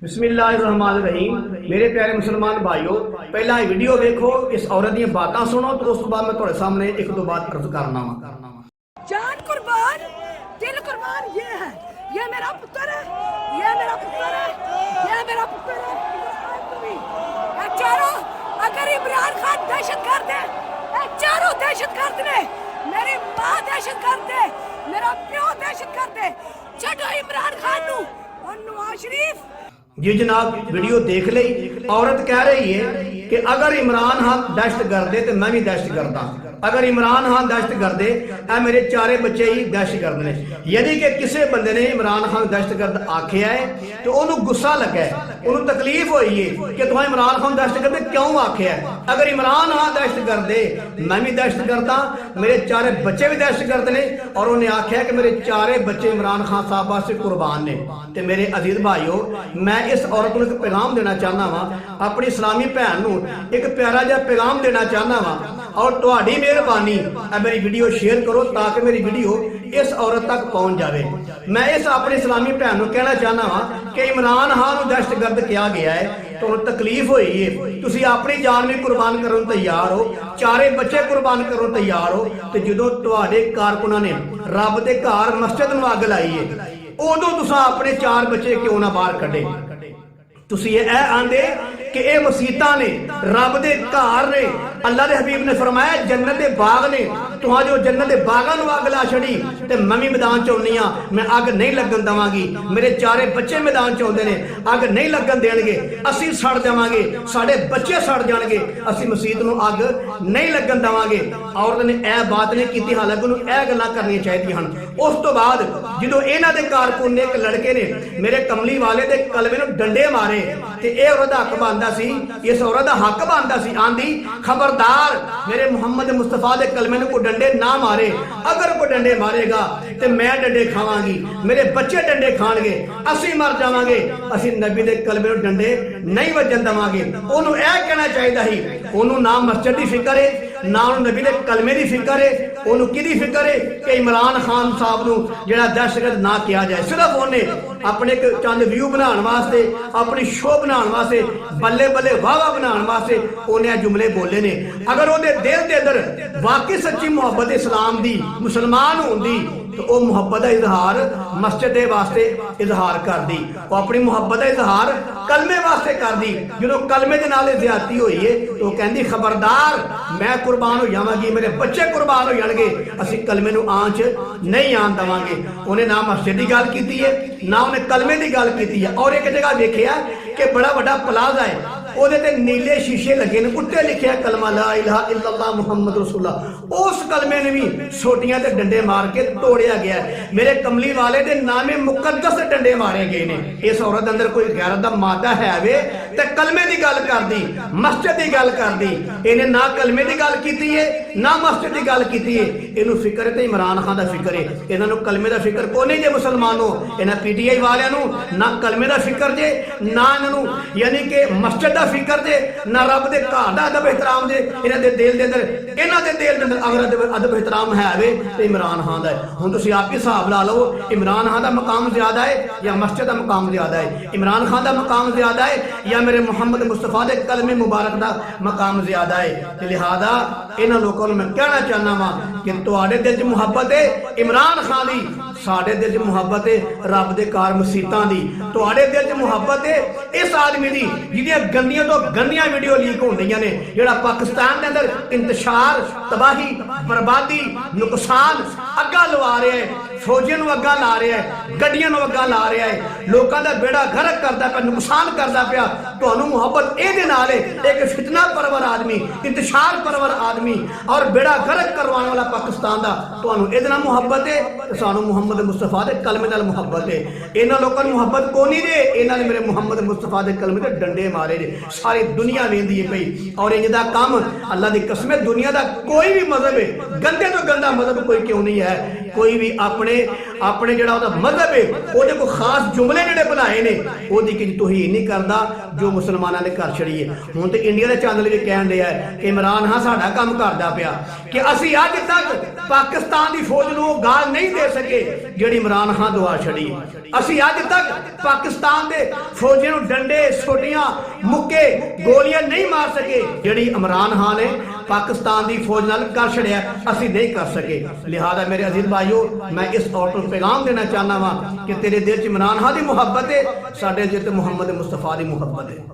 बिस्मिल्लाहिर्रहमानिर्रहीम। मेरे प्यारे मुसलमान भाइयों, पहला वीडियो देखो, इस औरत दी बातें सुनो, तो उस बाद मैं थोड़े सामने एक दो बात अर्ज करना वा। जान कुर्बान, दिल कुर्बान, ये है, ये मेरा पुत्र है, ये मेरा पुत्र है, ये मेरा पुत्र है। चारों अगर इमरान खान दहशत गर्द है, चारों दहशत गर्द ने, मेरी मां दहशत गर्द है, मेरा प्यो दहशत गर्द है। छो इमरान खान नू और नवाज शरीफ। जी जनाब, वीडियो देख ली। औरत कह रही है कि अगर इमरान खान दहशत गर्द है तो मैं भी दहशत गर्द हाँ। अगर इमरान खान दहशत गर्द है, मेरे चारे बच्चे ही दहशत गर्द ने। यानी कि किसी बंदे ने इमरान खान दहशत गर्द आख्या है तो उन्होंने गुस्सा लगा है, उन्होंने तकलीफ हुई है कि तुम इमरान खान दहशत गर्द क्यों आख्या है। अगर इमरान खान दहशत गर्द है, मैं भी दहशत गर्द हाँ, मेरे चारे बच्चे भी दहशत गर्द ने। और उन्हें आख्या कि मेरे चारे बच्चे इमरान खान साहब वास्ते कुर्बान ने। तो मेरे अजीज भाइयों, मैं इस औरत को एक पैगाम देना चाहना वा, अपनी इस्लामी भैन नूं एक प्यारा जिहा पैगाम देना चाहना वा। और तुहाडी मेहरबानी मेरी वीडियो शेयर करो ताकि मेरी वीडियो इस औरत तक पहुंच जाए। मैं इस अपनी इस्लामी भैन नूं कहना चाहना वा कि इमरान खान नूं दहशतगर्द किया गया है, तो तकलीफ हुई है, तुसी अपनी जान भी कुर्बान करन तैयार हो, चारे बच्चे कुर्बान करन तैयार हो। तो जदों तुहाडे कारकुनां ने रब दे घर मस्जिद नूं अग लाई है, उदों तुसां अपने चार बच्चे क्यों ना बाहर कढे। तुसी ये आंदे कि ये मसीतां ने, रब दे घर ने, अल्लाह दे हबीब ने फरमाया जन्नत दे बाग ने, तुहां जो जन्नत दे बागां नूं अग ला छड़ी ते मैं भी मैदान च आउंदी हां, मैं अग नहीं लगन देवांगी। मेरे चारे बच्चे मैदान च आउंदे ने, अग नहीं लगन देणगे, असीं सड़ जावांगे, साडे बच्चे सड़ जाणगे, असीं मसीत नूं अग नहीं लगन देवांगे। औरत ने यह बात नहीं कीती, हालांकि उन्होंने यह गल्लां करनियां चाहीदियां हन। उस तो बाद जदों इन्हां दे कारकुन ने, एक लड़के ने मेरे कमली वाले दे कलमे नूं डंडे मारे ते इह औरत दा हक बनदा सी, इस औरत दा हक बनदा सी। आंदी खबरदार मेरे मुहम्मद मुस्तफा दे कलमे नूं कोई डंडे ना मारे, अगर कोई डंडे मारेगा ते मैं डंडे खावांगी, मेरे बच्चे डंडे खाणगे, असीं मर जावांगे, असीं नबी दे कलमे नूं डंडे नहीं वजन देवांगे। उहनूं यह कहना चाहिदा सी, उहनूं ना मस्जिद दी फिक्र है, ना उन्होंने नबी दे कलमे की फिक्र है, उन्होंने किहदी फिक्र है कि इमरान खान साहब नूं जिहड़ा दहशतगर्द ना किया जाए। सिर्फ उन्हें अपने एक चंद व्यू बनाने वास्ते, अपनी शो बनाने वास्ते, बल्ले बल्ले वाह बनाने वास्ते उन्हें जुमले बोले ने। अगर वो दिल के अंदर वाकई सच्ची मुहब्बत इस्लाम दी, मुसलमान होंदी, तो वह मुहब्बत का इजहार मस्जिद के वास्ते इजहार कर दी, वो अपनी मुहब्बत का इजहार कलमे वास्ते कर दी। जो कलमे के नाल ज्यादती हुई है तो कहती खबरदार मैं कुर्बान हो जावांगी, मेरे बच्चे कुर्बान हो जाएंगे, असीं कलमे नूं आंच नहीं आन देवांगे। उन्हें ना मस्जिद की गल की है, ना उन्हें कलमे की गल की है। और एक जगह देखिया कि बड़ा बड़ा प्लाजा है, ਉਹਦੇ ਤੇ नीले शीशे लगे ने, उत्ते लिखिया कलमा ला इलाहा इल्लल्लाह मुहम्मद रसूलुल्लाह। उस कलमे ने भी छोटियां ते डंडे मार के तोड़िया गया। मेरे कमली वाले दे नामे मुकद्दस डंडे मारे गए ने। इस औरत अंदर कोई गैरत दा मादा है वे ते कलमे की गल कर दी, मस्जिद की गल कर दी। इन्हें ना कलमे की गल की है, ना मस्जिद की गल की है। इन्हू फिक्र है इमरान खान का फिक्र है, इन्होंने कलमे का फिक्र को नहीं जे मुसलमानों। इन्हें PTI वालों ना कलमे का फिक्र जे, ना इन्हों यानी कि मस्जिद फिक्र दे, ना रब दे घर दा अदब एहतराम दे। इन्हां दे दिल दे अंदर, इन्हां दे दिल दे अंदर अगर अदब एहतराम है वे तो इमरान खान दा है। हुण तुसीं आप ही हिसाब ला लो, इमरान खान दा मकाम ज्यादा है या मस्जिद दा मकाम ज्यादा है? इमरान खान दा मकाम ज्यादा है या मेरे मुहम्मद मुस्तफा दे कलमे मुबारक दा मकाम ज्यादा है? ते लिहाजा इन्हां लोकां नूं मैं कहना चाहना वा कि तुहाडे दिल च मुहब्बत है इमरान खान दी, साडे दिल च मुहब्बत है रब दे घर मसीतां दी। तुहाडे दिल च मुहब्बत है इस आदमी दी जिहदियां गंदियां तो गंदियां वीडियो लीक होंदियां ने, जिहड़ा पाकिस्तान के अंदर इंतशार, तबाही, बर्बादी, नुकसान अग्गा लवा रहा है, फौजियों नूं अग्गा ला रहा है, गड्डियां नूं अग्गा ला रहा है, लोगों का बेड़ा गर्क करता पिया, नुकसान करता पिया। तुहानूं मुहब्बत इहदे नाल है, एक फितना परवर आदमी, इंतशार परवर आदमी और बेड़ा गर्क करवाने वाला पाकिस्तान दा, तुहानूं इहदे नाल मुहब्बत है ते सानूं मुहम्मद मुस्तफा दे कलमे नाल मुहब्बत है। इन्हां लोकां नूं मुहब्बत कोई नहीं दे, इन्हां ने मेरे मुहम्मद मुस्तफा दे कलमे ते डंडे मारे ने। सारी दुनिया वेंदी है पई और इंदा काम अल्लाह दी कसम, दुनिया का कोई भी मजहब है, गंदे तो गंदा मजहब कोई क्यों नहीं है, कोई भी अपने अपने जिहड़ा ओहदा मजहब है ओहदे कोई खास जुमले जिहड़े बनाए ने ओहदी की तौहीन नहीं करदा जो मुसलमानां ने कर छड़ी है। हुण ते इंडिया दे चैनल भी कहण दिया है कि इमरान खान साडा काम करदा पिया कि असीं अज तक पाकिस्तान की फौज नूं गाल नहीं दे सके जिहड़ी इमरान खान दुआ छड़ी। असीं अज तक पाकिस्तान के फौजियों नूं डंडे सोटियां मुक्के गोलियां नहीं मार सके जिहड़ी इमरान खान ने पाकिस्तान की फौज नाल कर छड़िया असीं नहीं कर सके। लिहाजा मेरे अजीज भाइयों मैं इस औरत नूं पैगाम देना चाहना वा कि तेरे दिल च इमरान खान की मुहब्बत है, साडे दिल च मुहम्मद मुस्तफा की मुहब्बत है।